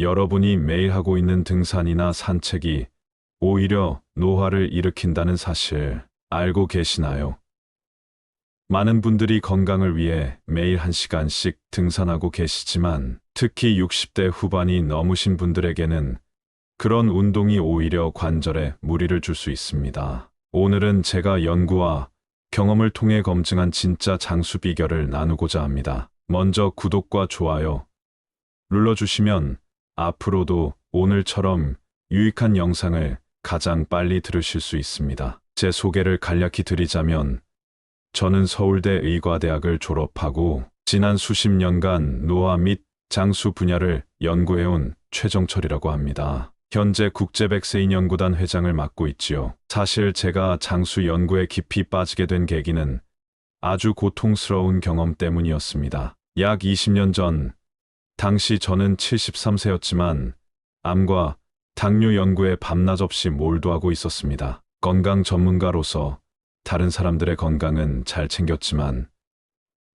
여러분이 매일 하고 있는 등산이나 산책이 오히려 노화를 일으킨다는 사실 알고 계시나요? 많은 분들이 건강을 위해 매일 1시간씩 등산하고 계시지만 특히 60대 후반이 넘으신 분들에게는 그런 운동이 오히려 관절에 무리를 줄 수 있습니다. 오늘은 제가 연구와 경험을 통해 검증한 진짜 장수 비결을 나누고자 합니다. 먼저 구독과 좋아요 눌러주시면 앞으로도 오늘처럼 유익한 영상을 가장 빨리 들으실 수 있습니다. 제 소개를 간략히 드리자면 저는 서울대 의과대학을 졸업하고 지난 수십 년간 노화 및 장수 분야를 연구해온 최정철이라고 합니다. 현재 국제백세인연구단 회장을 맡고 있지요. 사실 제가 장수 연구에 깊이 빠지게 된 계기는 아주 고통스러운 경험 때문이었습니다. 약 20년 전, 당시 저는 73세였지만 암과 당뇨 연구에 밤낮 없이 몰두하고 있었습니다. 건강 전문가로서 다른 사람들의 건강은 잘 챙겼지만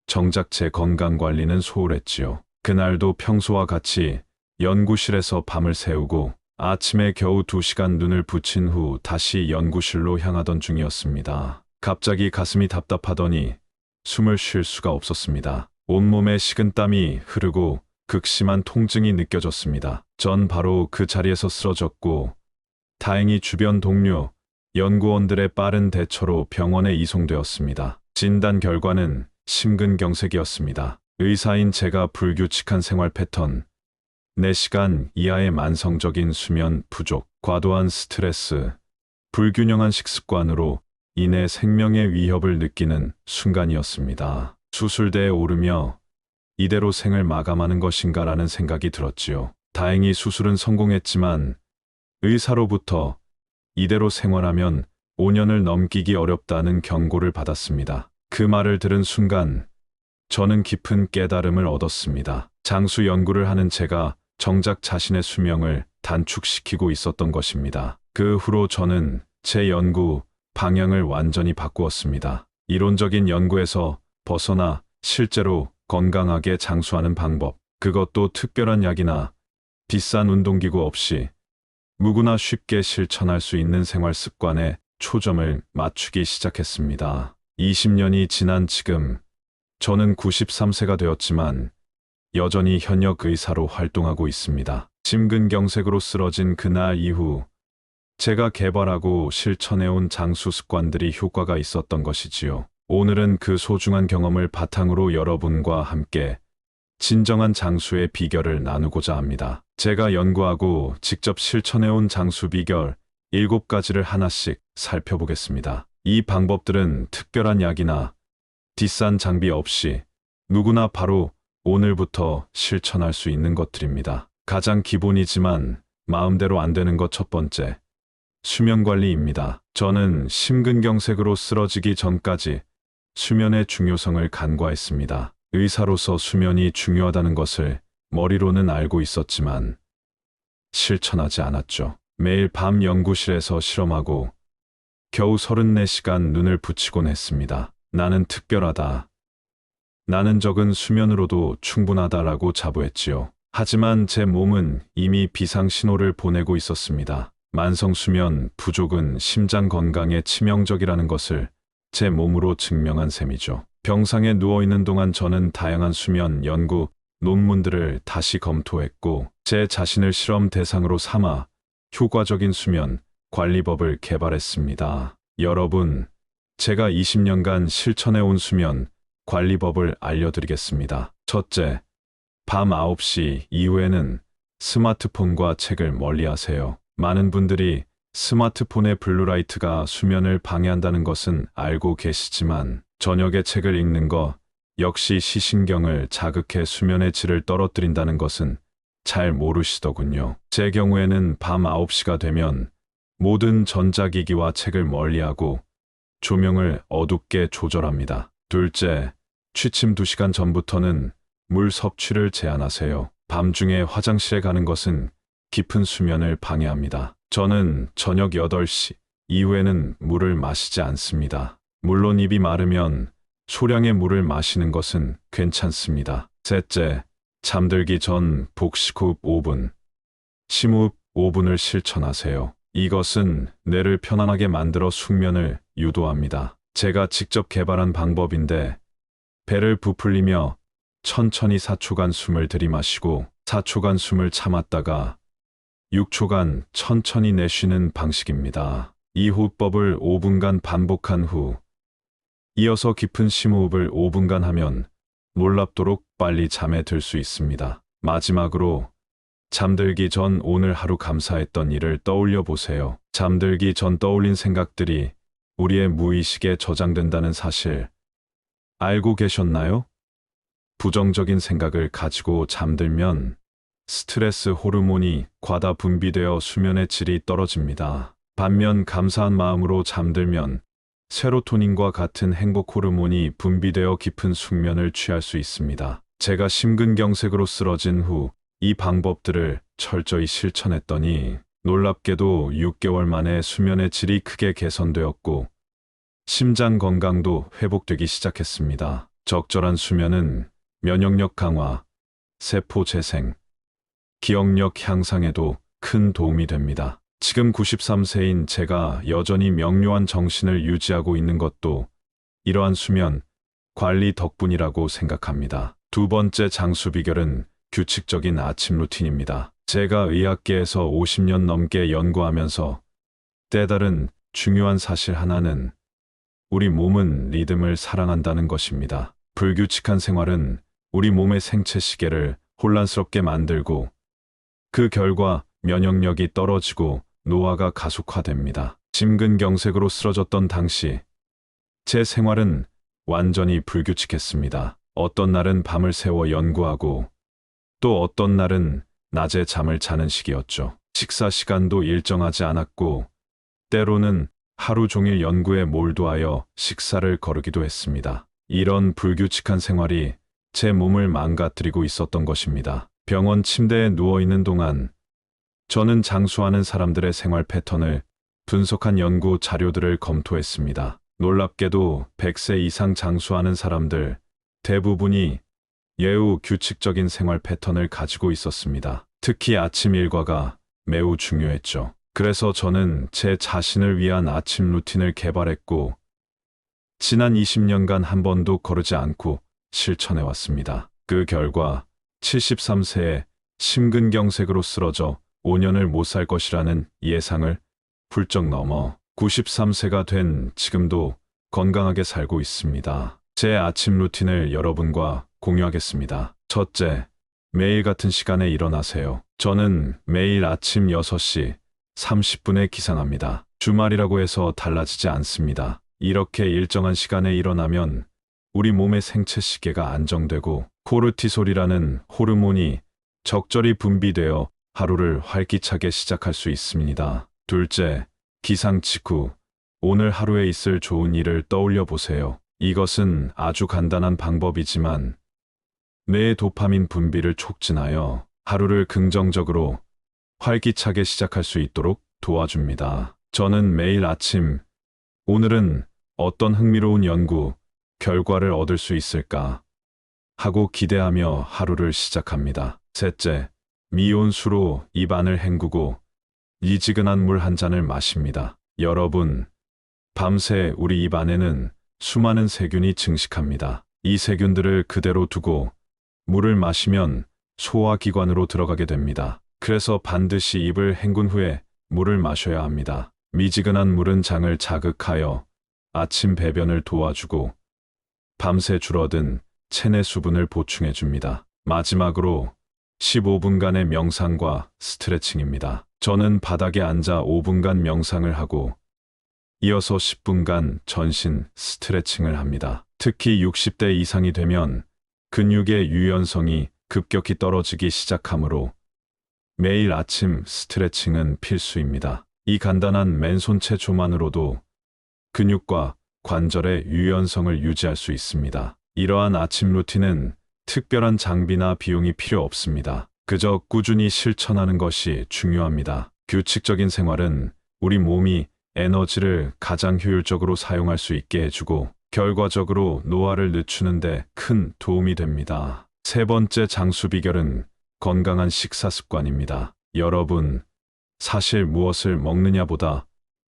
정작 제 건강 관리는 소홀했지요. 그날도 평소와 같이 연구실에서 밤을 새우고 아침에 겨우 2시간 눈을 붙인 후 다시 연구실로 향하던 중이었습니다. 갑자기 가슴이 답답하더니 숨을 쉴 수가 없었습니다. 온몸에 식은땀이 흐르고 극심한 통증이 느껴졌습니다. 전 바로 그 자리에서 쓰러졌고 다행히 주변 동료, 연구원들의 빠른 대처로 병원에 이송되었습니다. 진단 결과는 심근경색이었습니다. 의사인 제가 불규칙한 생활 패턴, 4시간 이하의 만성적인 수면 부족, 과도한 스트레스, 불균형한 식습관으로 인해 생명의 위협을 느끼는 순간이었습니다. 수술대에 오르며 이대로 생을 마감하는 것인가라는 생각이 들었지요. 다행히 수술은 성공했지만 의사로부터 이대로 생활하면 5년을 넘기기 어렵다는 경고를 받았습니다. 그 말을 들은 순간 저는 깊은 깨달음을 얻었습니다. 장수 연구를 하는 제가 정작 자신의 수명을 단축시키고 있었던 것입니다. 그 후로 저는 제 연구 방향을 완전히 바꾸었습니다. 이론적인 연구에서 벗어나 실제로 건강하게 장수하는 방법, 그것도 특별한 약이나 비싼 운동기구 없이 누구나 쉽게 실천할 수 있는 생활 습관에 초점을 맞추기 시작했습니다. 20년이 지난 지금 저는 93세가 되었지만 여전히 현역 의사로 활동하고 있습니다. 심근경색으로 쓰러진 그날 이후 제가 개발하고 실천해온 장수 습관들이 효과가 있었던 것이지요. 오늘은 그 소중한 경험을 바탕으로 여러분과 함께 진정한 장수의 비결을 나누고자 합니다. 제가 연구하고 직접 실천해온 장수 비결 7가지를 하나씩 살펴보겠습니다. 이 방법들은 특별한 약이나 비싼 장비 없이 누구나 바로 오늘부터 실천할 수 있는 것들입니다. 가장 기본이지만 마음대로 안 되는 것 첫 번째, 수면 관리입니다. 저는 심근경색으로 쓰러지기 전까지 수면의 중요성을 간과했습니다. 의사로서 수면이 중요하다는 것을 머리로는 알고 있었지만 실천하지 않았죠. 매일 밤 연구실에서 실험하고 겨우 34시간 눈을 붙이곤 했습니다. 나는 특별하다. 나는 적은 수면으로도 충분하다라고 자부했지요. 하지만 제 몸은 이미 비상 신호를 보내고 있었습니다. 만성 수면 부족은 심장 건강에 치명적이라는 것을 제 몸으로 증명한 셈이죠. 병상에 누워있는 동안 저는 다양한 수면 연구 논문들을 다시 검토했고 제 자신을 실험 대상으로 삼아 효과적인 수면 관리법을 개발했습니다. 여러분, 제가 20년간 실천해온 수면 관리법을 알려드리겠습니다. 첫째, 밤 9시 이후에는 스마트폰과 책을 멀리하세요. 많은 분들이 스마트폰의 블루라이트가 수면을 방해한다는 것은 알고 계시지만 저녁에 책을 읽는 것 역시 시신경을 자극해 수면의 질을 떨어뜨린다는 것은 잘 모르시더군요. 제 경우에는 밤 9시가 되면 모든 전자기기와 책을 멀리하고 조명을 어둡게 조절합니다. 둘째, 취침 2시간 전부터는 물 섭취를 제한하세요. 밤중에 화장실에 가는 것은 깊은 수면을 방해합니다. 저는 저녁 8시 이후에는 물을 마시지 않습니다. 물론 입이 마르면 소량의 물을 마시는 것은 괜찮습니다. 셋째, 잠들기 전 복식 호흡 5분. 심호흡 5분을 실천하세요. 이것은 뇌를 편안하게 만들어 숙면을 유도합니다. 제가 직접 개발한 방법인데 배를 부풀리며 천천히 4초간 숨을 들이마시고 4초간 숨을 참았다가 6초간 천천히 내쉬는 방식입니다. 이 호흡법을 5분간 반복한 후 이어서 깊은 심호흡을 5분간 하면 놀랍도록 빨리 잠에 들 수 있습니다. 마지막으로 잠들기 전 오늘 하루 감사했던 일을 떠올려 보세요. 잠들기 전 떠올린 생각들이 우리의 무의식에 저장된다는 사실 알고 계셨나요? 부정적인 생각을 가지고 잠들면 스트레스 호르몬이 과다 분비되어 수면의 질이 떨어집니다. 반면 감사한 마음으로 잠들면 세로토닌과 같은 행복 호르몬이 분비되어 깊은 숙면을 취할 수 있습니다. 제가 심근경색으로 쓰러진 후 이 방법들을 철저히 실천했더니 놀랍게도 6개월 만에 수면의 질이 크게 개선되었고 심장 건강도 회복되기 시작했습니다. 적절한 수면은 면역력 강화, 세포 재생, 기억력 향상에도 큰 도움이 됩니다. 지금 93세인 제가 여전히 명료한 정신을 유지하고 있는 것도 이러한 수면 관리 덕분이라고 생각합니다. 두 번째 장수 비결은 규칙적인 아침 루틴입니다. 제가 의학계에서 50년 넘게 연구하면서 깨달은 중요한 사실 하나는 우리 몸은 리듬을 사랑한다는 것입니다. 불규칙한 생활은 우리 몸의 생체 시계를 혼란스럽게 만들고 그 결과 면역력이 떨어지고 노화가 가속화됩니다. 심근경색으로 쓰러졌던 당시 제 생활은 완전히 불규칙했습니다. 어떤 날은 밤을 새워 연구하고 또 어떤 날은 낮에 잠을 자는 시기였죠. 식사 시간도 일정하지 않았고 때로는 하루 종일 연구에 몰두하여 식사를 거르기도 했습니다. 이런 불규칙한 생활이 제 몸을 망가뜨리고 있었던 것입니다. 병원 침대에 누워있는 동안 저는 장수하는 사람들의 생활 패턴을 분석한 연구 자료들을 검토했습니다. 놀랍게도 100세 이상 장수하는 사람들 대부분이 예우 규칙적인 생활 패턴을 가지고 있었습니다. 특히 아침 일과가 매우 중요했죠. 그래서 저는 제 자신을 위한 아침 루틴을 개발했고 지난 20년간 한 번도 거르지 않고 실천해 왔습니다. 그 결과 73세에 심근경색으로 쓰러져 5년을 못 살 것이라는 예상을 훌쩍 넘어 93세가 된 지금도 건강하게 살고 있습니다. 제 아침 루틴을 여러분과 공유하겠습니다. 첫째, 매일 같은 시간에 일어나세요. 저는 매일 아침 6시 30분에 기상합니다. 주말이라고 해서 달라지지 않습니다. 이렇게 일정한 시간에 일어나면 우리 몸의 생체 시계가 안정되고 코르티솔이라는 호르몬이 적절히 분비되어 하루를 활기차게 시작할 수 있습니다. 둘째, 기상 직후 오늘 하루에 있을 좋은 일을 떠올려 보세요. 이것은 아주 간단한 방법이지만 뇌의 도파민 분비를 촉진하여 하루를 긍정적으로 활기차게 시작할 수 있도록 도와줍니다. 저는 매일 아침 오늘은 어떤 흥미로운 연구 결과를 얻을 수 있을까 하고 기대하며 하루를 시작합니다. 셋째, 미온수로 입안을 헹구고 미지근한 물 한 잔을 마십니다. 여러분, 밤새 우리 입 안에는 수많은 세균이 증식합니다. 이 세균들을 그대로 두고 물을 마시면 소화기관으로 들어가게 됩니다. 그래서 반드시 입을 헹군 후에 물을 마셔야 합니다. 미지근한 물은 장을 자극하여 아침 배변을 도와주고 밤새 줄어든 체내 수분을 보충해 줍니다. 마지막으로 15분간의 명상과 스트레칭입니다. 저는 바닥에 앉아 5분간 명상을 하고 이어서 10분간 전신 스트레칭을 합니다. 특히 60대 이상이 되면 근육의 유연성이 급격히 떨어지기 시작하므로 매일 아침 스트레칭은 필수입니다. 이 간단한 맨손 체조만으로도 근육과 관절의 유연성을 유지할 수 있습니다. 이러한 아침 루틴은 특별한 장비나 비용이 필요 없습니다. 그저 꾸준히 실천하는 것이 중요합니다. 규칙적인 생활은 우리 몸이 에너지를 가장 효율적으로 사용할 수 있게 해주고 결과적으로 노화를 늦추는 데 큰 도움이 됩니다. 세 번째 장수 비결은 건강한 식사 습관입니다. 여러분, 사실 무엇을 먹느냐보다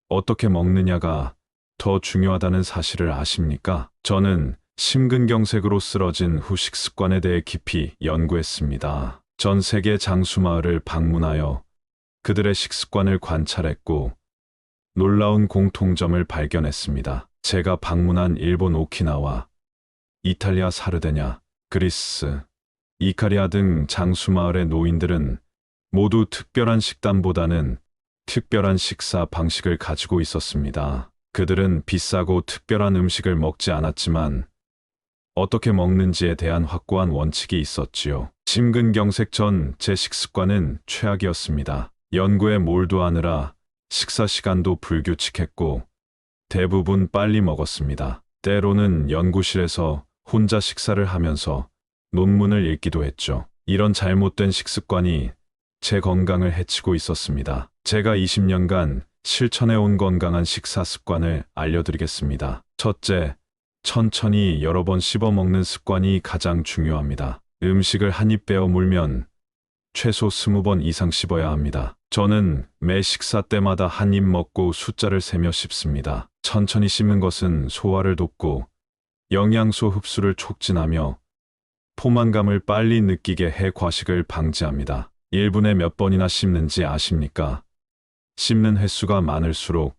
어떻게 먹느냐가 더 중요하다는 사실을 아십니까? 저는 심근경색으로 쓰러진 후 식습관에 대해 깊이 연구했습니다. 전 세계 장수마을을 방문하여 그들의 식습관을 관찰했고 놀라운 공통점을 발견했습니다. 제가 방문한 일본 오키나와, 이탈리아 사르데냐, 그리스, 이카리아 등 장수마을의 노인들은 모두 특별한 식단보다는 특별한 식사 방식을 가지고 있었습니다. 그들은 비싸고 특별한 음식을 먹지 않았지만 어떻게 먹는지에 대한 확고한 원칙이 있었지요. 심근경색 전 제 식습관은 최악이었습니다. 연구에 몰두하느라 식사 시간도 불규칙했고 대부분 빨리 먹었습니다. 때로는 연구실에서 혼자 식사를 하면서 논문을 읽기도 했죠. 이런 잘못된 식습관이 제 건강을 해치고 있었습니다. 제가 20년간 실천해온 건강한 식사 습관을 알려드리겠습니다. 첫째, 천천히 여러 번 씹어 먹는 습관이 가장 중요합니다. 음식을 한 입 베어 물면 최소 20번 이상 씹어야 합니다. 저는 매 식사 때마다 한 입 먹고 숫자를 세며 씹습니다. 천천히 씹는 것은 소화를 돕고 영양소 흡수를 촉진하며 포만감을 빨리 느끼게 해 과식을 방지합니다. 1분에 몇 번이나 씹는지 아십니까? 씹는 횟수가 많을수록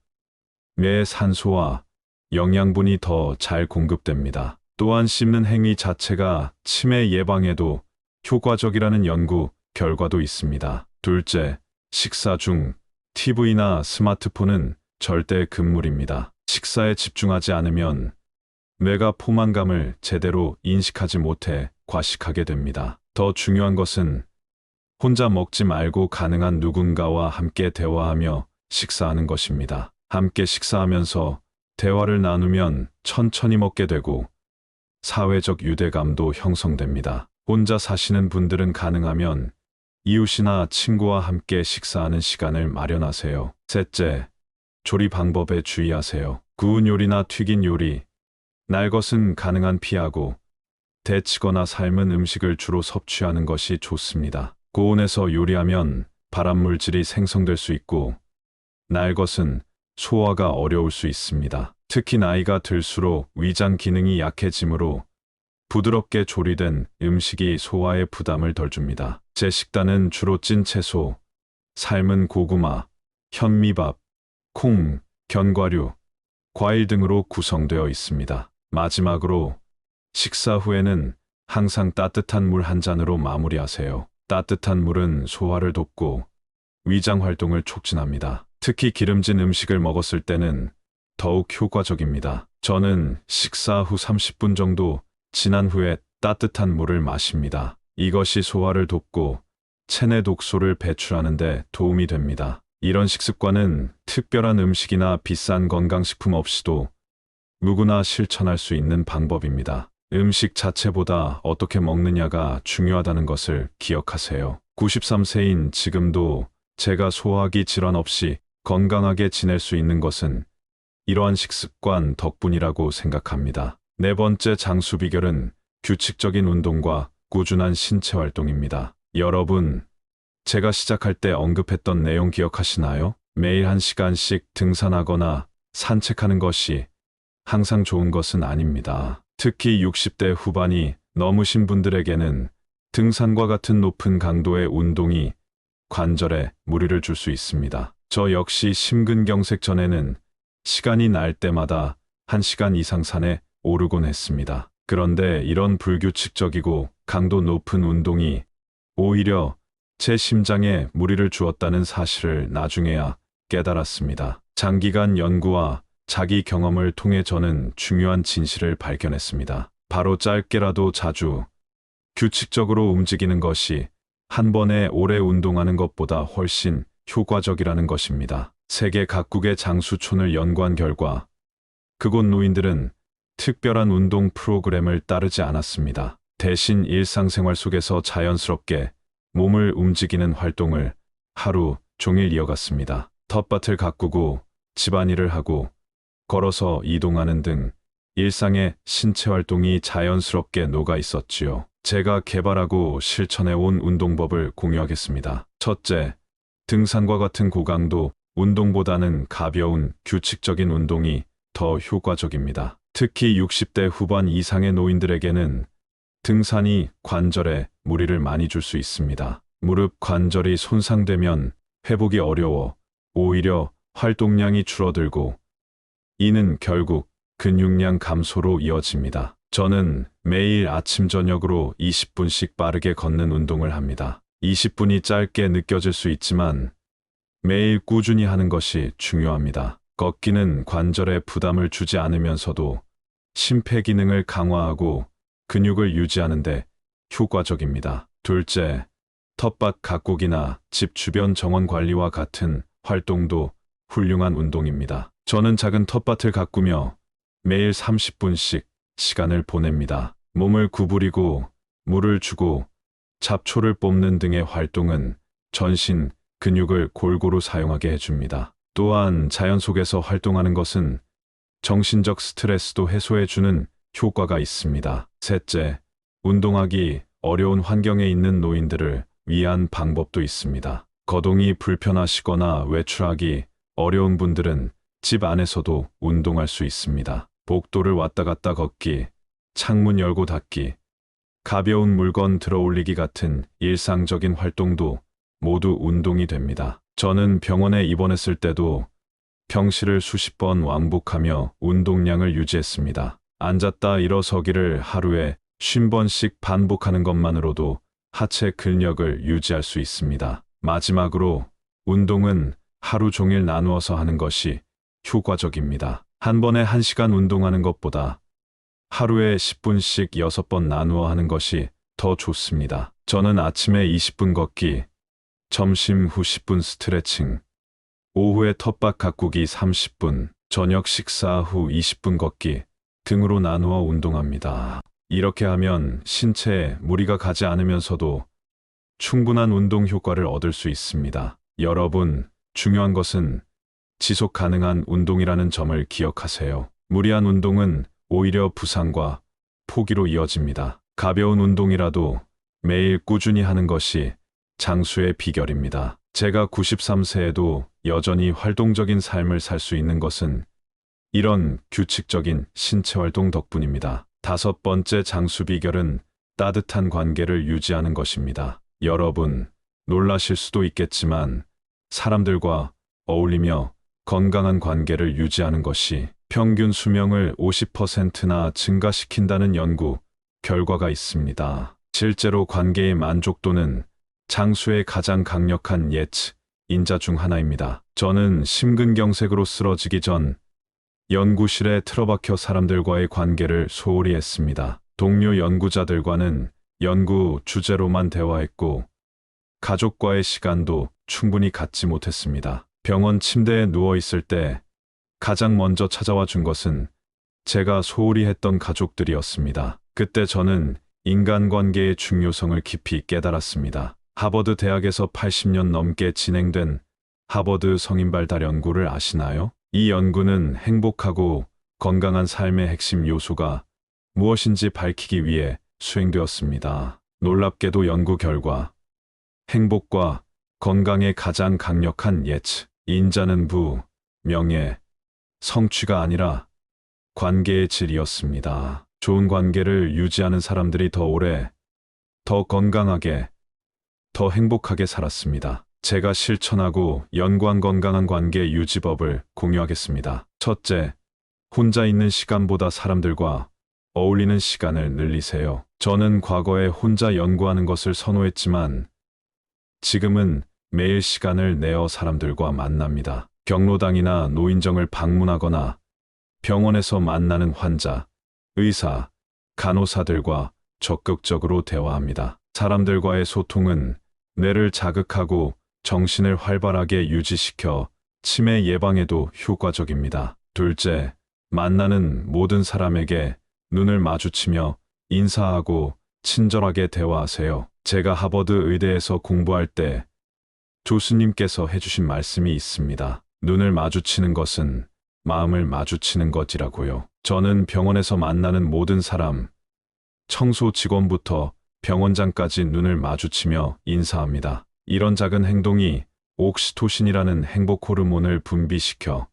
뇌의 산소와 영양분이 더 잘 공급됩니다. 또한 씹는 행위 자체가 치매 예방에도 효과적이라는 연구 결과도 있습니다. 둘째, 식사 중 TV나 스마트폰은 절대 금물입니다. 식사에 집중하지 않으면 뇌가 포만감을 제대로 인식하지 못해 과식하게 됩니다. 더 중요한 것은 혼자 먹지 말고 가능한 누군가와 함께 대화하며 식사하는 것입니다. 함께 식사하면서 대화를 나누면 천천히 먹게 되고 사회적 유대감도 형성됩니다. 혼자 사시는 분들은 가능하면 이웃이나 친구와 함께 식사하는 시간을 마련하세요. 셋째, 조리 방법에 주의하세요. 구운 요리나 튀긴 요리, 날 것은 가능한 피하고 데치거나 삶은 음식을 주로 섭취하는 것이 좋습니다. 고온에서 요리하면 발암물질이 생성될 수 있고 날 것은 소화가 어려울 수 있습니다. 특히 나이가 들수록 위장 기능이 약해지므로 부드럽게 조리된 음식이 소화에 부담을 덜 줍니다. 제 식단은 주로 찐 채소, 삶은 고구마, 현미밥, 콩, 견과류, 과일 등으로 구성되어 있습니다. 마지막으로 식사 후에는 항상 따뜻한 물 한 잔으로 마무리하세요. 따뜻한 물은 소화를 돕고 위장 활동을 촉진합니다. 특히 기름진 음식을 먹었을 때는 더욱 효과적입니다. 저는 식사 후 30분 정도 지난 후에 따뜻한 물을 마십니다. 이것이 소화를 돕고 체내 독소를 배출하는 데 도움이 됩니다. 이런 식습관은 특별한 음식이나 비싼 건강식품 없이도 누구나 실천할 수 있는 방법입니다. 음식 자체보다 어떻게 먹느냐가 중요하다는 것을 기억하세요. 93세인 지금도 제가 소화기 질환 없이 건강하게 지낼 수 있는 것은 이러한 식습관 덕분이라고 생각합니다. 네 번째 장수 비결은 규칙적인 운동과 꾸준한 신체 활동입니다. 여러분, 제가 시작할 때 언급했던 내용 기억하시나요? 매일 1시간씩 등산하거나 산책하는 것이 항상 좋은 것은 아닙니다. 특히 60대 후반이 넘으신 분들에게는 등산과 같은 높은 강도의 운동이 관절에 무리를 줄 수 있습니다. 저 역시 심근경색 전에는 시간이 날 때마다 1시간 이상 산에 오르곤 했습니다. 그런데 이런 불규칙적이고 강도 높은 운동이 오히려 제 심장에 무리를 주었다는 사실을 나중에야 깨달았습니다. 장기간 연구와 자기 경험을 통해 저는 중요한 진실을 발견했습니다. 바로 짧게라도 자주 규칙적으로 움직이는 것이 한 번에 오래 운동하는 것보다 훨씬 효과적이라는 것입니다. 세계 각국의 장수촌을 연구한 결과 그곳 노인들은 특별한 운동 프로그램을 따르지 않았습니다. 대신 일상생활 속에서 자연스럽게 몸을 움직이는 활동을 하루 종일 이어갔습니다. 텃밭을 가꾸고 집안일을 하고 걸어서 이동하는 등 일상의 신체 활동이 자연스럽게 녹아 있었지요. 제가 개발하고 실천해온 운동법을 공유하겠습니다. 첫째, 등산과 같은 고강도 운동보다는 가벼운 규칙적인 운동이 더 효과적입니다. 특히 60대 후반 이상의 노인들에게는 등산이 관절에 무리를 많이 줄 수 있습니다. 무릎 관절이 손상되면 회복이 어려워 오히려 활동량이 줄어들고 이는 결국 근육량 감소로 이어집니다. 저는 매일 아침 저녁으로 20분씩 빠르게 걷는 운동을 합니다. 20분이 짧게 느껴질 수 있지만 매일 꾸준히 하는 것이 중요합니다. 걷기는 관절에 부담을 주지 않으면서도 심폐기능을 강화하고 근육을 유지하는 데 효과적입니다. 둘째, 텃밭 가꾸기나 집 주변 정원 관리와 같은 활동도 훌륭한 운동입니다. 저는 작은 텃밭을 가꾸며 매일 30분씩 시간을 보냅니다. 몸을 구부리고 물을 주고 잡초를 뽑는 등의 활동은 전신 근육을 골고루 사용하게 해줍니다. 또한 자연 속에서 활동하는 것은 정신적 스트레스도 해소해주는 효과가 있습니다. 셋째, 운동하기 어려운 환경에 있는 노인들을 위한 방법도 있습니다. 거동이 불편하시거나 외출하기 어려운 분들은 집 안에서도 운동할 수 있습니다. 복도를 왔다 갔다 걷기, 창문 열고 닫기, 가벼운 물건 들어 올리기 같은 일상적인 활동도 모두 운동이 됩니다. 저는 병원에 입원했을 때도 병실을 수십 번 왕복하며 운동량을 유지했습니다. 앉았다 일어서기를 하루에 50번씩 반복하는 것만으로도 하체 근력을 유지할 수 있습니다. 마지막으로 운동은 하루 종일 나누어서 하는 것이 효과적입니다. 한 번에 1시간 운동하는 것보다 하루에 10분씩 6번 나누어 하는 것이 더 좋습니다. 저는 아침에 20분 걷기, 점심 후 10분 스트레칭, 오후에 텃밭 가꾸기 30분, 저녁 식사 후 20분 걷기 등으로 나누어 운동합니다. 이렇게 하면 신체에 무리가 가지 않으면서도 충분한 운동 효과를 얻을 수 있습니다. 여러분, 중요한 것은 지속 가능한 운동이라는 점을 기억하세요. 무리한 운동은 오히려 부상과 포기로 이어집니다. 가벼운 운동이라도 매일 꾸준히 하는 것이 장수의 비결입니다. 제가 93세에도 여전히 활동적인 삶을 살 수 있는 것은 이런 규칙적인 신체 활동 덕분입니다. 5번째 장수 비결은 따뜻한 관계를 유지하는 것입니다. 여러분, 놀라실 수도 있겠지만 사람들과 어울리며 건강한 관계를 유지하는 것이 평균 수명을 50%나 증가시킨다는 연구 결과가 있습니다. 실제로 관계의 만족도는 장수의 가장 강력한 인자 중 하나입니다. 저는 심근경색으로 쓰러지기 전 연구실에 틀어박혀 사람들과의 관계를 소홀히 했습니다. 동료 연구자들과는 연구 주제로만 대화했고 가족과의 시간도 충분히 갖지 못했습니다. 병원 침대에 누워 있을 때 가장 먼저 찾아와 준 것은 제가 소홀히 했던 가족들이었습니다. 그때 저는 인간관계의 중요성을 깊이 깨달았습니다. 하버드 대학에서 80년 넘게 진행된 하버드 성인발달 연구를 아시나요? 이 연구는 행복하고 건강한 삶의 핵심 요소가 무엇인지 밝히기 위해 수행되었습니다. 놀랍게도 연구 결과 행복과 건강의 가장 강력한 인자는 명예, 성취가 아니라 관계의 질이었습니다. 좋은 관계를 유지하는 사람들이 더 오래, 더 건강하게, 더 행복하게 살았습니다. 제가 실천하고 연구한 건강한 관계 유지법을 공유하겠습니다. 첫째, 혼자 있는 시간보다 사람들과 어울리는 시간을 늘리세요. 저는 과거에 혼자 연구하는 것을 선호했지만 지금은 매일 시간을 내어 사람들과 만납니다. 경로당이나 노인정을 방문하거나 병원에서 만나는 환자, 의사, 간호사들과 적극적으로 대화합니다. 사람들과의 소통은 뇌를 자극하고 정신을 활발하게 유지시켜 치매 예방에도 효과적입니다. 둘째, 만나는 모든 사람에게 눈을 마주치며 인사하고 친절하게 대화하세요. 제가 하버드 의대에서 공부할 때 교수님께서 해주신 말씀이 있습니다. 눈을 마주치는 것은 마음을 마주치는 것이라고요. 저는 병원에서 만나는 모든 사람, 청소 직원부터 병원장까지 눈을 마주치며 인사합니다. 이런 작은 행동이 옥시토신이라는 행복 호르몬을 분비시켜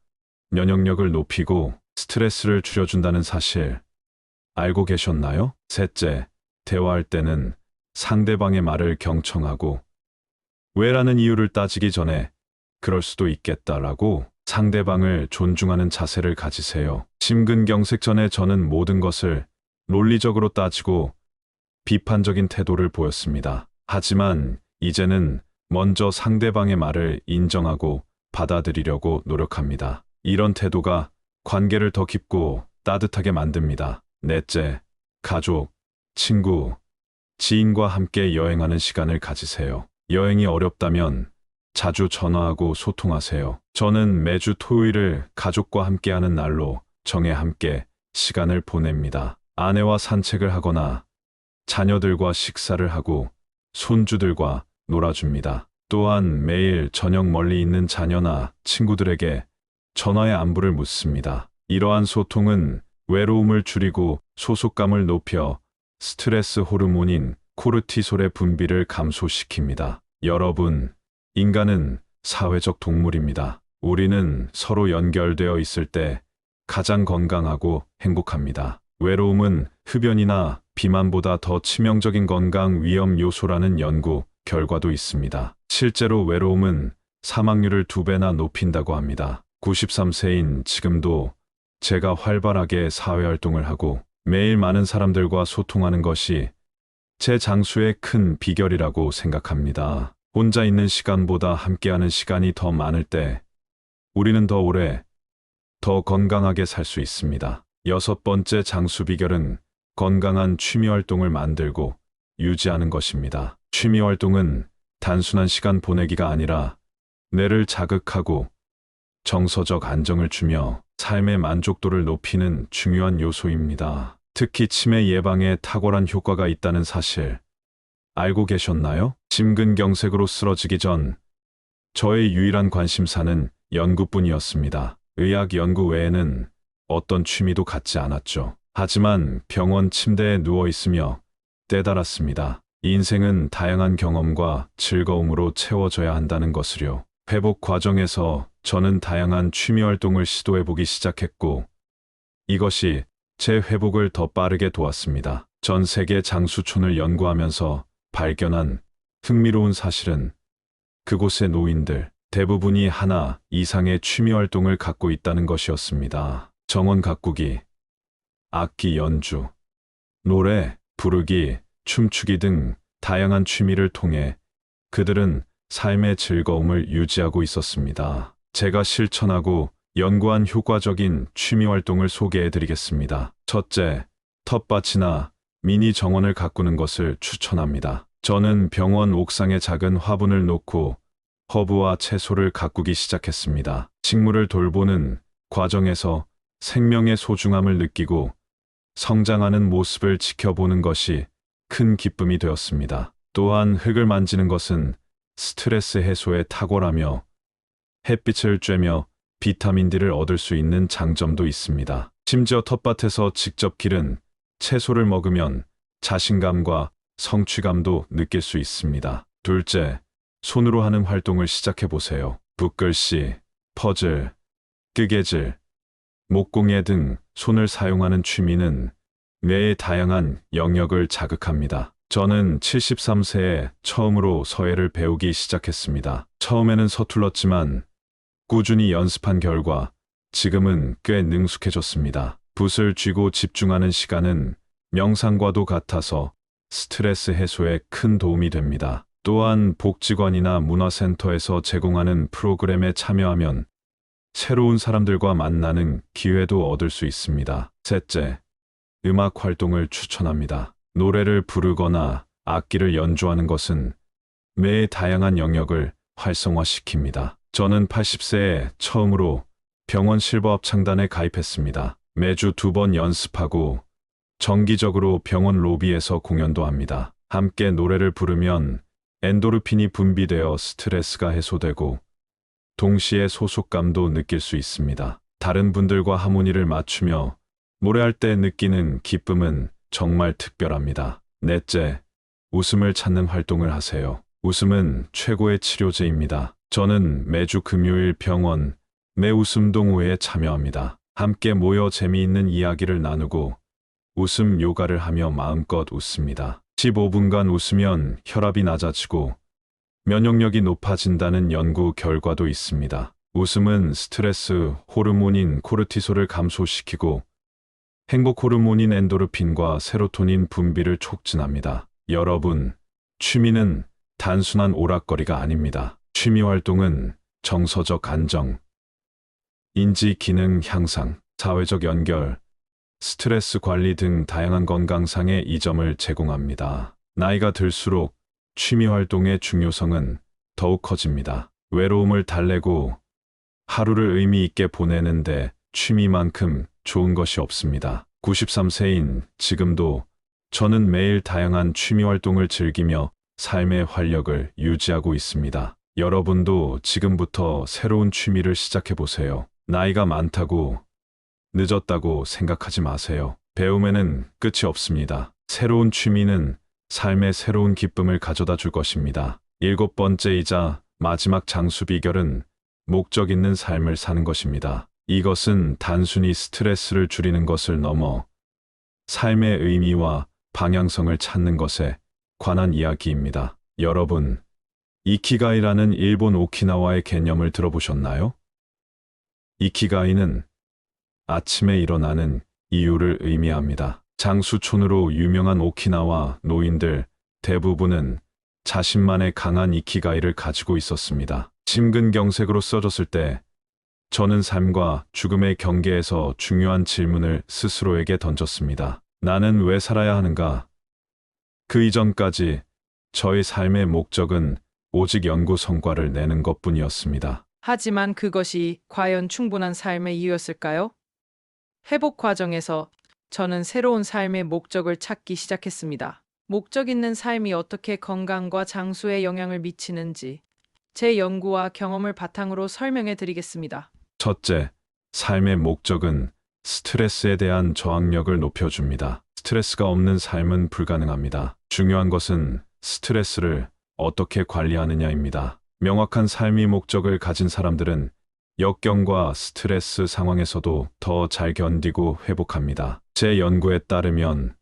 면역력을 높이고 스트레스를 줄여준다는 사실 알고 계셨나요? 셋째, 대화할 때는 상대방의 말을 경청하고 왜라는 이유를 따지기 전에 그럴 수도 있겠다라고 상대방을 존중하는 자세를 가지세요. 심근경색 전에 저는 모든 것을 논리적으로 따지고 비판적인 태도를 보였습니다. 하지만 이제는 먼저 상대방의 말을 인정하고 받아들이려고 노력합니다. 이런 태도가 관계를 더 깊고 따뜻하게 만듭니다. 넷째, 가족, 친구, 지인과 함께 여행하는 시간을 가지세요. 여행이 어렵다면 자주 전화하고 소통하세요. 저는 매주 토요일을 가족과 함께하는 날로 정해 함께 시간을 보냅니다. 아내와 산책을 하거나 자녀들과 식사를 하고 손주들과 놀아줍니다. 또한 매일 저녁 멀리 있는 자녀나 친구들에게 전화의 안부를 묻습니다. 이러한 소통은 외로움을 줄이고 소속감을 높여 스트레스 호르몬인 코르티솔의 분비를 감소시킵니다. 여러분, 인간은 사회적 동물입니다. 우리는 서로 연결되어 있을 때 가장 건강하고 행복합니다. 외로움은 흡연이나 비만보다 더 치명적인 건강 위험 요소라는 연구 결과도 있습니다. 실제로 외로움은 사망률을 2배나 높인다고 합니다. 93세인 지금도 제가 활발하게 사회활동을 하고 매일 많은 사람들과 소통하는 것이 제 장수의 큰 비결이라고 생각합니다. 혼자 있는 시간보다 함께하는 시간이 더 많을 때 우리는 더 오래, 더 건강하게 살 수 있습니다. 여섯 번째 장수 비결은 건강한 취미 활동을 만들고 유지하는 것입니다. 취미 활동은 단순한 시간 보내기가 아니라 뇌를 자극하고 정서적 안정을 주며 삶의 만족도를 높이는 중요한 요소입니다. 특히 치매 예방에 탁월한 효과가 있다는 사실 알고 계셨나요? 심근경색으로 쓰러지기 전 저의 유일한 관심사는 연구뿐이었습니다. 의학 연구 외에는 어떤 취미도 갖지 않았죠. 하지만 병원 침대에 누워 있으며 깨달았습니다. 인생은 다양한 경험과 즐거움으로 채워져야 한다는 것을요. 회복 과정에서 저는 다양한 취미 활동을 시도해보기 시작했고 이것이 제 회복을 더 빠르게 도왔습니다. 전 세계 장수촌을 연구하면서 발견한 흥미로운 사실은 그곳의 노인들 대부분이 하나 이상의 취미 활동을 갖고 있다는 것이었습니다. 정원 가꾸기, 악기 연주, 노래, 부르기, 춤추기 등 다양한 취미를 통해 그들은 삶의 즐거움을 유지하고 있었습니다. 제가 실천하고 연구한 효과적인 취미 활동을 소개해 드리겠습니다. 첫째, 텃밭이나 미니 정원을 가꾸는 것을 추천합니다. 저는 병원 옥상에 작은 화분을 놓고 허브와 채소를 가꾸기 시작했습니다. 식물을 돌보는 과정에서 생명의 소중함을 느끼고 성장하는 모습을 지켜보는 것이 큰 기쁨이 되었습니다. 또한 흙을 만지는 것은 스트레스 해소에 탁월하며 햇빛을 쬐며 비타민 D를 얻을 수 있는 장점도 있습니다. 심지어 텃밭에서 직접 기른 채소를 먹으면 자신감과 성취감도 느낄 수 있습니다. 둘째, 손으로 하는 활동을 시작해 보세요. 붓글씨, 퍼즐, 뜨개질, 목공예 등 손을 사용하는 취미는 뇌의 다양한 영역을 자극합니다. 저는 73세에 처음으로 서예를 배우기 시작했습니다. 처음에는 서툴렀지만 꾸준히 연습한 결과 지금은 꽤 능숙해졌습니다. 붓을 쥐고 집중하는 시간은 명상과도 같아서 스트레스 해소에 큰 도움이 됩니다. 또한 복지관이나 문화센터에서 제공하는 프로그램에 참여하면 새로운 사람들과 만나는 기회도 얻을 수 있습니다. 셋째, 음악 활동을 추천합니다. 노래를 부르거나 악기를 연주하는 것은 뇌의 다양한 영역을 활성화시킵니다. 저는 80세에 처음으로 병원 실버합창단에 가입했습니다. 매주 2번 연습하고 정기적으로 병원 로비에서 공연도 합니다. 함께 노래를 부르면 엔도르핀이 분비되어 스트레스가 해소되고 동시에 소속감도 느낄 수 있습니다. 다른 분들과 하모니를 맞추며 노래할 때 느끼는 기쁨은 정말 특별합니다. 넷째, 웃음을 찾는 활동을 하세요. 웃음은 최고의 치료제입니다. 저는 매주 금요일 병원 매 웃음 동호회에 참여합니다. 함께 모여 재미있는 이야기를 나누고 웃음 요가를 하며 마음껏 웃습니다. 15분간 웃으면 혈압이 낮아지고 면역력이 높아진다는 연구 결과도 있습니다. 웃음은 스트레스 호르몬인 코르티솔을 감소시키고 행복 호르몬인 엔도르핀과 세로토닌 분비를 촉진합니다. 여러분, 취미는 단순한 오락거리가 아닙니다. 취미 활동은 정서적 안정, 인지 기능 향상, 사회적 연결, 스트레스 관리 등 다양한 건강상의 이점을 제공합니다. 나이가 들수록 취미 활동의 중요성은 더욱 커집니다. 외로움을 달래고 하루를 의미 있게 보내는데 취미만큼 좋은 것이 없습니다. 93세인 지금도 저는 매일 다양한 취미 활동을 즐기며 삶의 활력을 유지하고 있습니다. 여러분도 지금부터 새로운 취미를 시작해 보세요. 나이가 많다고 늦었다고 생각하지 마세요. 배움에는 끝이 없습니다. 새로운 취미는 삶의 새로운 기쁨을 가져다 줄 것입니다. 7번째이자 마지막 장수 비결은 목적 있는 삶을 사는 것입니다. 이것은 단순히 스트레스를 줄이는 것을 넘어 삶의 의미와 방향성을 찾는 것에 관한 이야기입니다. 여러분, 이키가이라는 일본 오키나와의 개념을 들어보셨나요? 이키가이는 아침에 일어나는 이유를 의미합니다. 장수촌으로 유명한 오키나와 노인들 대부분은 자신만의 강한 이키가이를 가지고 있었습니다. 심근경색으로 쓰러졌을 때 저는 삶과 죽음의 경계에서 중요한 질문을 스스로에게 던졌습니다. 나는 왜 살아야 하는가? 그 이전까지 저의 삶의 목적은 오직 연구 성과를 내는 것뿐이었습니다. 하지만 그것이 과연 충분한 삶의 이유였을까요? 회복 과정에서 저는 새로운 삶의 목적을 찾기 시작했습니다. 목적 있는 삶이 어떻게 건강과 장수에 영향을 미치는지 제 연구와 경험을 바탕으로 설명해 드리겠습니다. 첫째, 삶의 목적은 스트레스에 대한 저항력을 높여줍니다. 스트레스가 없는 삶은 불가능합니다. 중요한 것은 스트레스를 어떻게 관리하느냐입니다. 명확한 삶의 목적을 가진 사람들은 역경과 스트레스 상황에서도 더 잘 견디고 회복합니다. 제 연구에 따르면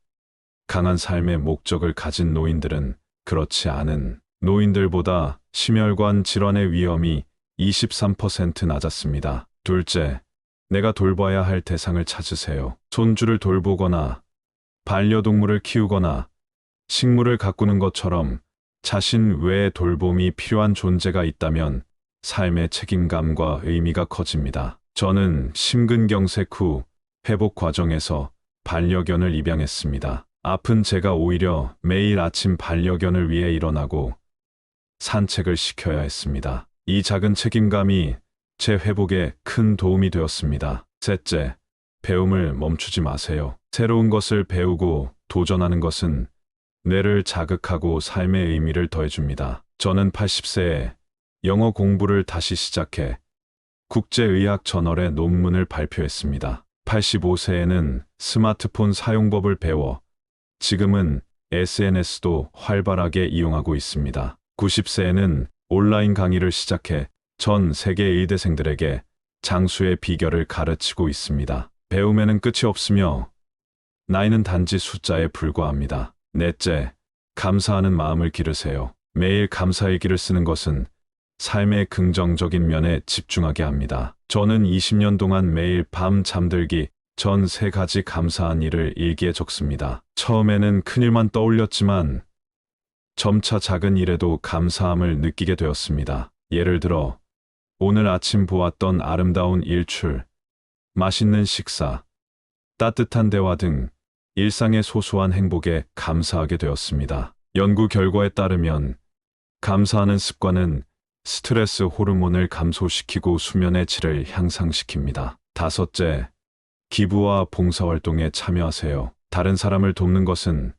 강한 삶의 목적을 가진 노인들은 그렇지 않은 노인들보다 심혈관 질환의 위험이 23% 낮았습니다. 둘째, 내가 돌봐야 할 대상을 찾으세요. 손주를 돌보거나 반려동물을 키우거나 식물을 가꾸는 것처럼 자신 외에 돌봄이 필요한 존재가 있다면 삶의 책임감과 의미가 커집니다. 저는 심근경색 후 회복 과정에서 반려견을 입양했습니다. 아픈 제가 오히려 매일 아침 반려견을 위해 일어나고 산책을 시켜야 했습니다. 이 작은 책임감이 제 회복에 큰 도움이 되었습니다. 셋째, 배움을 멈추지 마세요. 새로운 것을 배우고 도전하는 것은 뇌를 자극하고 삶의 의미를 더해줍니다. 저는 80세에 영어 공부를 다시 시작해 국제의학 저널에 논문을 발표했습니다. 85세에는 스마트폰 사용법을 배워 지금은 SNS도 활발하게 이용하고 있습니다. 90세에는 온라인 강의를 시작해 전 세계 의대생들에게 장수의 비결을 가르치고 있습니다. 배움에는 끝이 없으며 나이는 단지 숫자에 불과합니다. 넷째, 감사하는 마음을 기르세요. 매일 감사일기를 쓰는 것은 삶의 긍정적인 면에 집중하게 합니다. 저는 20년 동안 매일 밤 잠들기 전 3가지 감사한 일을 일기에 적습니다. 처음에는 큰일만 떠올렸지만 점차 작은 일에도 감사함을 느끼게 되었습니다. 예를 들어 오늘 아침 보았던 아름다운 일출, 맛있는 식사, 따뜻한 대화 등 일상의 소소한 행복에 감사하게 되었습니다. 연구 결과에 따르면 감사하는 습관은 스트레스 호르몬을 감소시키고 수면의 질을 향상시킵니다. 다섯째, 기부와 봉사활동에 참여하세요. 다른 사람을 돕는 것은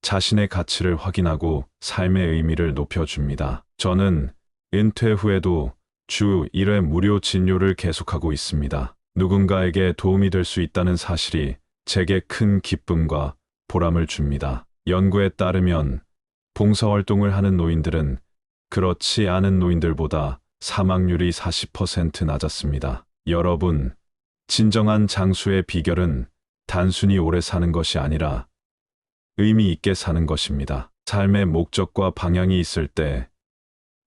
자신의 가치를 확인하고 삶의 의미를 높여줍니다. 저는 은퇴 후에도 주 1회 무료 진료를 계속하고 있습니다. 누군가에게 도움이 될 수 있다는 사실이 제게 큰 기쁨과 보람을 줍니다. 연구에 따르면 봉사활동을 하는 노인들은 그렇지 않은 노인들보다 사망률이 40% 낮았습니다. 여러분, 진정한 장수의 비결은 단순히 오래 사는 것이 아니라 의미 있게 사는 것입니다. 삶의 목적과 방향이 있을 때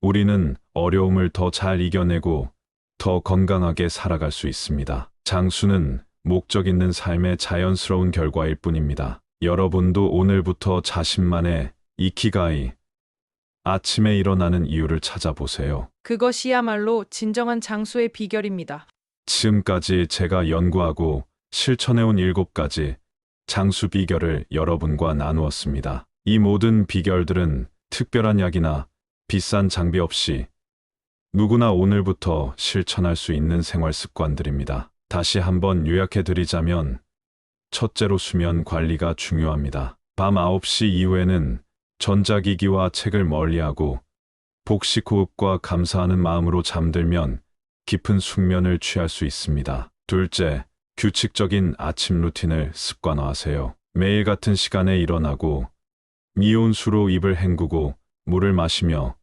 우리는 어려움을 더 잘 이겨내고 더 건강하게 살아갈 수 있습니다. 장수는 목적 있는 삶의 자연스러운 결과일 뿐입니다. 여러분도 오늘부터 자신만의 이키가이, 아침에 일어나는 이유를 찾아보세요. 그것이야말로 진정한 장수의 비결입니다. 지금까지 제가 연구하고 실천해온 7가지 장수 비결을 여러분과 나누었습니다. 이 모든 비결들은 특별한 약이나 비싼 장비 없이 누구나 오늘부터 실천할 수 있는 생활 습관들입니다. 다시 한번 요약해 드리자면, 첫째로 수면 관리가 중요합니다. 밤 9시 이후에는 전자기기와 책을 멀리하고 복식 호흡과 감사하는 마음으로 잠들면 깊은 숙면을 취할 수 있습니다. 둘째, 규칙적인 아침 루틴을 습관화하세요. 매일 같은 시간에 일어나고 미온수로 입을 헹구고 물을 마시며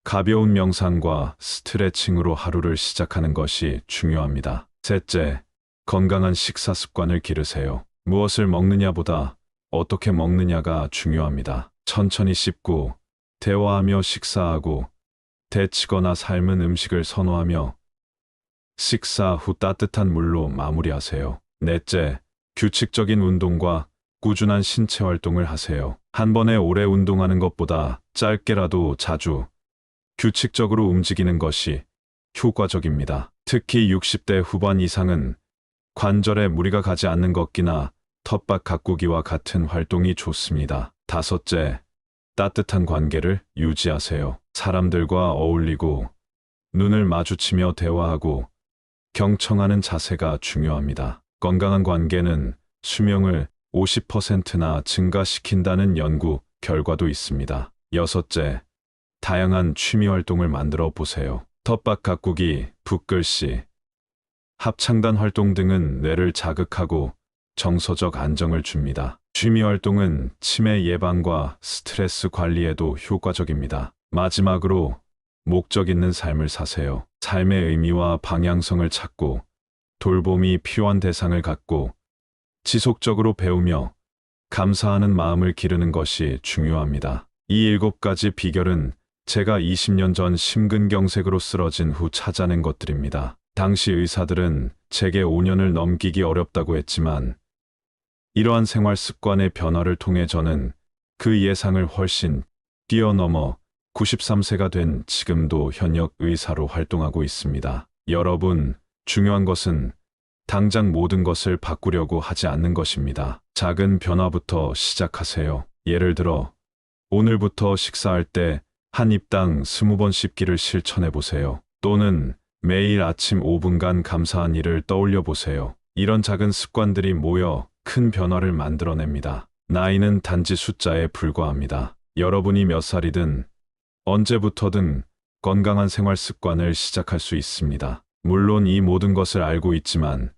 가벼운 명상과 스트레칭으로 하루를 시작하는 것이 중요합니다. 셋째, 건강한 식사 습관을 기르세요. 무엇을 먹느냐보다 어떻게 먹느냐가 중요합니다. 천천히 씹고 대화하며 식사하고 데치거나 삶은 음식을 선호하며 식사 후 따뜻한 물로 마무리하세요. 넷째, 규칙적인 운동과 꾸준한 신체 활동을 하세요. 한 번에 오래 운동하는 것보다 짧게라도 자주 규칙적으로 움직이는 것이 효과적입니다. 특히 60대 후반 이상은 관절에 무리가 가지 않는 걷기나 텃밭 가꾸기와 같은 활동이 좋습니다. 다섯째, 따뜻한 관계를 유지하세요. 사람들과 어울리고 눈을 마주치며 대화하고 경청하는 자세가 중요합니다. 건강한 관계는 수명을 50%나 증가시킨다는 연구 결과도 있습니다. 여섯째, 다양한 취미 활동을 만들어 보세요. 텃밭 가꾸기, 붓글씨, 합창단 활동 등은 뇌를 자극하고 정서적 안정을 줍니다. 취미 활동은 치매 예방과 스트레스 관리에도 효과적입니다. 마지막으로 목적 있는 삶을 사세요. 삶의 의미와 방향성을 찾고 돌봄이 필요한 대상을 갖고 지속적으로 배우며 감사하는 마음을 기르는 것이 중요합니다. 이 7가지 비결은 제가 20년 전 심근경색으로 쓰러진 후 찾아낸 것들입니다. 당시 의사들은 제게 5년을 넘기기 어렵다고 했지만 이러한 생활 습관의 변화를 통해 저는 그 예상을 훨씬 뛰어넘어 93세가 된 지금도 현역 의사로 활동하고 있습니다. 여러분, 중요한 것은 당장 모든 것을 바꾸려고 하지 않는 것입니다. 작은 변화부터 시작하세요. 예를 들어, 오늘부터 식사할 때 한 입당 20번 씹기를 실천해 보세요. 또는 매일 아침 5분간 감사한 일을 떠올려 보세요. 이런 작은 습관들이 모여 큰 변화를 만들어냅니다. 나이는 단지 숫자에 불과합니다. 여러분이 몇 살이든 언제부터든 건강한 생활 습관을 시작할 수 있습니다. 물론 이 모든 것을 알고 있지만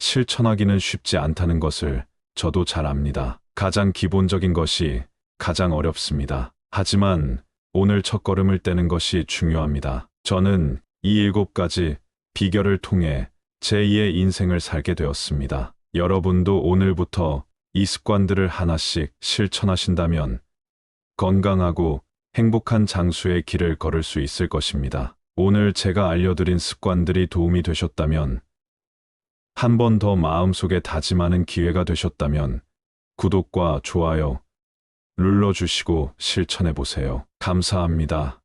실천하기는 쉽지 않다는 것을 저도 잘 압니다. 가장 기본적인 것이 가장 어렵습니다. 하지만 오늘 첫걸음을 떼는 것이 중요합니다. 저는 이 7가지 비결을 통해 제2의 인생을 살게 되었습니다. 여러분도 오늘부터 이 습관들을 하나씩 실천하신다면 건강하고 행복한 장수의 길을 걸을 수 있을 것입니다. 오늘 제가 알려드린 습관들이 도움이 되셨다면, 한 번 더 마음속에 다짐하는 기회가 되셨다면 구독과 좋아요 눌러주시고 실천해보세요. 감사합니다.